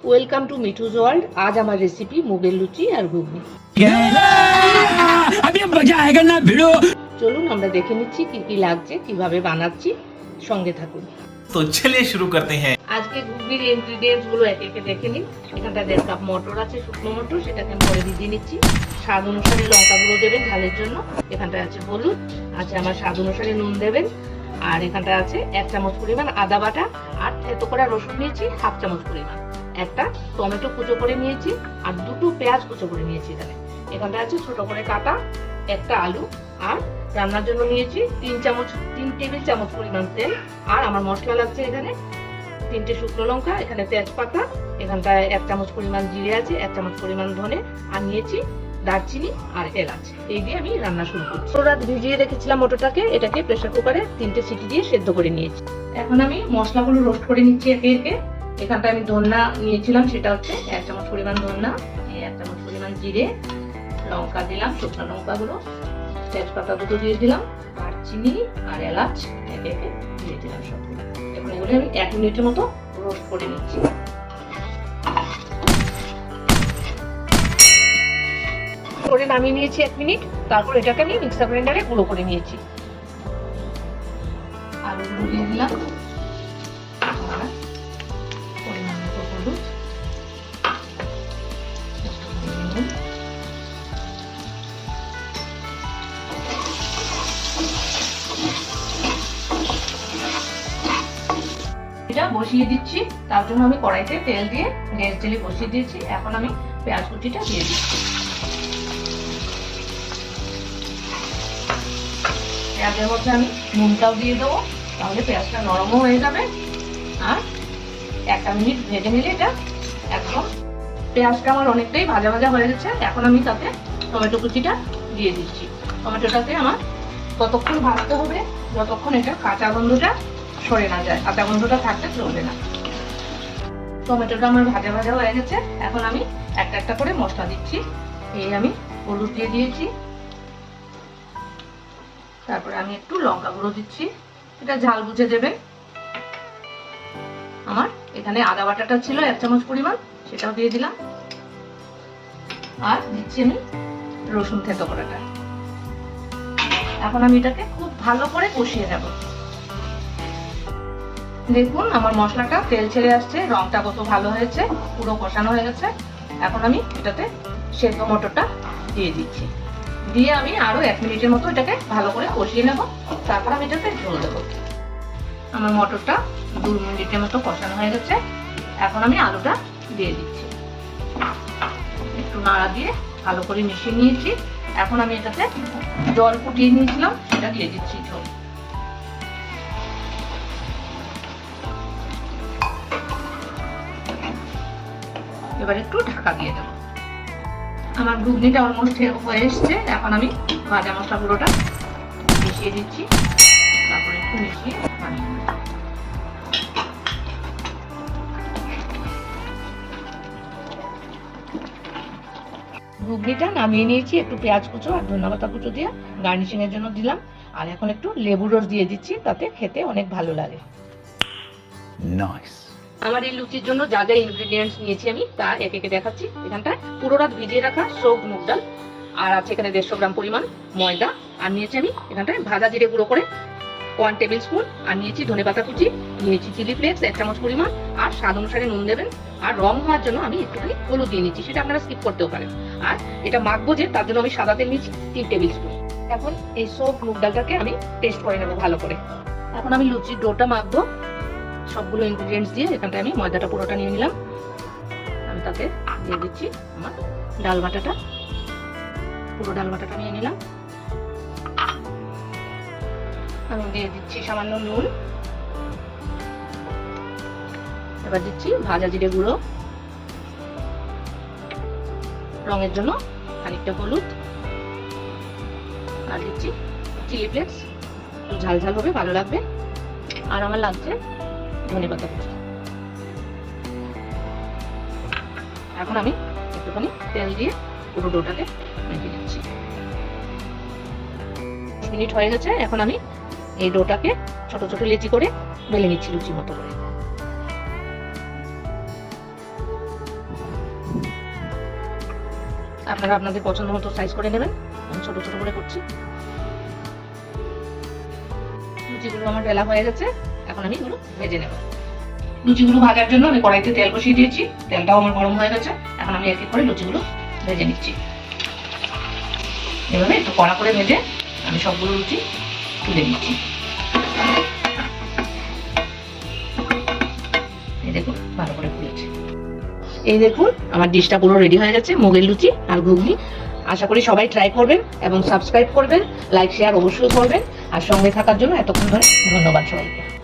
Welcome to মিঠুজ world. আজ আমার recipe মুগের লুচি আর ঘুগনি। চলুন আমরা দেখে নিচ্ছি কি কি লাগছে, কিভাবে বানাচ্ছি, সঙ্গে থাকুন। তো চলিए শুরু করতে हैं। আজকে ঘুগনির ইনগ্রেডিয়েন্টস গুলো একে একে দেখে নিন। এখানটা 1.5 কাপ মটর আছে, শুকনো মটর, সেটাকে আমি পরে ভিজিয়ে নিচ্ছি। স্বাদ অনুসারে লঙ্কা গুঁড়ো দেবেন ঝালের জন্য। এখানটা আছে হলুদ, আছে আমার স্বাদ অনুসারে নুন দেবেন। আর এখানটা আছে 1 চামচ পরিমাণ আদা বাটা, আর থেতো করা রসুন নিয়েছি 1/2 চামচ পরিমাণ। একটা টমেটো কুচো করে নিয়েছি, আর 2টো পেঁয়াজ কুচো করে নিয়েছি। এখানটা আছে ছোট করে কাটা একটা আলু, আর রান্নার জন্য নিয়েছি 3 টেবিল চামচ পরিমাণ তেল। আর আমার মশলা লাগছে এখানে 3টে শুকনো লঙ্কা, এখানে তেজপাতা, এখানটায় 1 চামচ পরিমাণ জিরে আছে, 1 চামচ পরিমাণ ধনে, আর নিয়েছি দারচিনি আর এলাচ। এই দিয়ে আমি রান্না শুরু করছি। রাত ভিজিয়ে রেখেছিলাম মটরটাকে, এটাকে প্রেসার কুকারে 3টে সিটি দিয়ে সেদ্ধ করে নিয়েছি। এখন আমি মশলাগুলো রোস্ট করে নিচ্ছি একে একে। এখানটা আমি ধন্যা নিয়েছিলাম, সেটা হচ্ছে 1 চামচ পরিমাণ ধন্যা, 1 চামচ পরিমাণ জিরে, লঙ্কা দিলাম শুকনো লঙ্কাগুলো, তেজপাতা 2টো দিয়ে দিলাম, দারচিনি আর এলাচ একে একে দিয়ে দিলাম সবগুলো। এখন এগুলো আমি 1 মিনিটের মতো রোস্ট করে নিচ্ছি। করে নামিয়ে নিয়েছি 1 মিনিট। তারপর এটাকে আমি মিক্সার গ্রাইন্ডারে গুঁড়ো করে নিয়েছি। আলুগুলো দিয়ে দিলাম, পরিমাণ মতো হলুদ, এটা বসিয়ে দিচ্ছি। তার জন্য আমি কড়াইতে তেল দিয়ে গ্যাস জ্বেলে বসিয়ে দিয়েছি। এখন আমি পেঁয়াজ কুচিটা দিয়ে দিচ্ছি। পেঁয়াজের মধ্যে আমি নুনটাও দিয়ে দেবো, তাহলে পেঁয়াজটা নরমও হয়ে যাবে। আর 1 মিনিট ভেজে নিলে এটা একদম, পেঁয়াজটা আমার অনেকটাই ভাজা ভাজা হয়ে গেছে। এখন আমি তাতে টমেটো কুচিটা দিয়ে দিচ্ছি। টমেটোটাকে আমার ততক্ষণ ভাজতে হবে যতক্ষণ এটা কাঁচা গন্ধটা সরে না যায়, কাঁচা গন্ধটা থাকতে চলবে না। টমেটোটা আমার ভাজা ভাজা হয়ে গেছে। এখন আমি একটা একটা করে মশলা দিচ্ছি। এই আমি হলুদ দিয়ে দিয়েছি, তারপরে আমি একটু লঙ্কা গুঁড়ো দিচ্ছি, এটা ঝাল বুঝে দেবেন। আমার এখানে আদা বাটাটা ছিল 1 চামচ পরিমাণ, সেটাও দিয়ে দিলাম। আর দিচ্ছি আমি রসুন থেতো করাটা। এখন আমি এটাকে খুব ভালো করে কষিয়ে নেব। দেখুন আমার মশলাটা তেল ছেড়ে আসছে, রংটা কত ভালো হয়েছে, পুরো কষানো হয়ে গেছে। এখন আমি এটাতে সেদ্ধ মটরটা দিয়ে দিচ্ছি। দিয়ে আমি আরো 1 মিনিটের মতো এটাকে ভালো করে কষিয়ে নেব। তারপর আমি এটাতে ঝোল দেবো। আমার মটরটা 2 মিনিটের মতো কষানো হয়ে গেছে। এখন আমি আলুটা দিয়ে দিচ্ছি, একটু নাড়া দিয়ে ভালো করে মিশিয়ে নিয়েছি। এখন আমি এটাতে জল ফুটিয়ে নিয়েছিলাম, সেটা দিয়ে দিচ্ছি ঝোল। এবার একটু ঢাকা দিয়ে দেবো। আমার ঘুগনিটা অলমোস্ট হয়ে এসছে। এখন আমি ভাজা মশলা গুঁড়োটা মিশিয়ে দিচ্ছি, তারপরে একটু মিশিয়ে নামিয়ে নেব। ঘুগনিটা নামিয়ে নিয়েছি, একটু পেঁয়াজ কুচো আর ধনেপাতা কুচো দিয়ে গার্নিশিং এর জন্য দিলাম। আর এখন একটু লেবুর রস দিয়ে দিচ্ছি, তাতে খেতে অনেক ভালো লাগে। নাইস। আমার এই লুচির জন্য যা যা ইনগ্রেডিয়েন্টস নিয়েছি আমি তা একে একে দেখাচ্ছি। এখানটায় পুরো রাত ভিজিয়ে রাখা সোগ মুগ ডাল, আর আছে এখানে 150 গ্রাম পরিমাণ ময়দা, আর নিয়েছি আমি এখানটায় ভাজা জিরে গুঁড়ো করে 1 টেবিল স্পুন, আর নিয়েছি ধনেপাতা কুচি, নিয়েছি চিলি ফ্লেক্স 1 চামচ পরিমাণ, আর স্বাদ অনুসারে নুন দেবেন। আর রং হওয়ার জন্য আমি একটুখানি হলুদ দিয়ে নিচ্ছি, সেটা আপনারা স্কিপ করতেও পারেন। আর এটা মাখবো যে, তার জন্য আমি সাদা তেল নিয়েছি 3 টেবিল স্পুন। এখন এই সোগ মুগ ডালটাকে আমি টেস্ট করে নেবো ভালো করে। এখন আমি লুচির ডোটা মাখবো সবগুলো ইনগ্রেডিয়েন্টস দিয়ে। এখানটায় আমি ময়দাটা পুরোটা নিয়ে নিলাম, আমি তাতে দিয়ে দিচ্ছি আমার ডাল বাটাটা, পুরো ডাল বাটাটা নিয়ে নিলাম। আমি দিয়ে দিচ্ছি সামান্য নুন, এবার দিচ্ছি ভাজা জিরে গুঁড়ো, রঙের জন্য খানিকটা হলুদ, আর দিচ্ছি চিলি ফ্লেক্স, ঝাল ঝাল হবে, ভালো লাগবে। আর আমার লাগছে ধনেপাতা কুচি। এখন আমি একটুখানি তেল দিয়ে পুরো ডোটাকে মেখে দিচ্ছি। 10 মিনিট হয়ে গেছে। এখন আমি এই ডোটাকে ছোট ছোট লেচি করে বেলে নিচ্ছি লুচি মতো করে। আপনারা আপনাদের পছন্দ মতো সাইজ করে নেবেন। আমি ছোট ছোট করে করছি। লুচিগুলো আমার বেলা হয়ে গেছে, এখন আমি এগুলো ভেজে নেব। লুচিগুলো ভাজার জন্য আমি কড়াইতে তেল বসিয়ে দিয়েছি, তেলটাও আমার গরম হয়ে গেছে। এখন আমি এক এক করে লুচিগুলো ভেজে নিচ্ছি। এভাবে একটু কড়া করে ভেজে আমি সবগুলো লুচি তুলে নিচ্ছি। এই দেখুন ভালো করে ফুলেছে। এই দেখুন আমার ডিশটা পুরো রেডি হয়ে গেছে, মুগের লুচি আর ঘুগনি। আশা করি সবাই ট্রাই করবেন এবং সাবস্ক্রাইব করবেন, লাইক শেয়ার অবশ্যই করবেন। আর সঙ্গে থাকার জন্য এতক্ষণ ধরে ধন্যবাদ সবাইকে।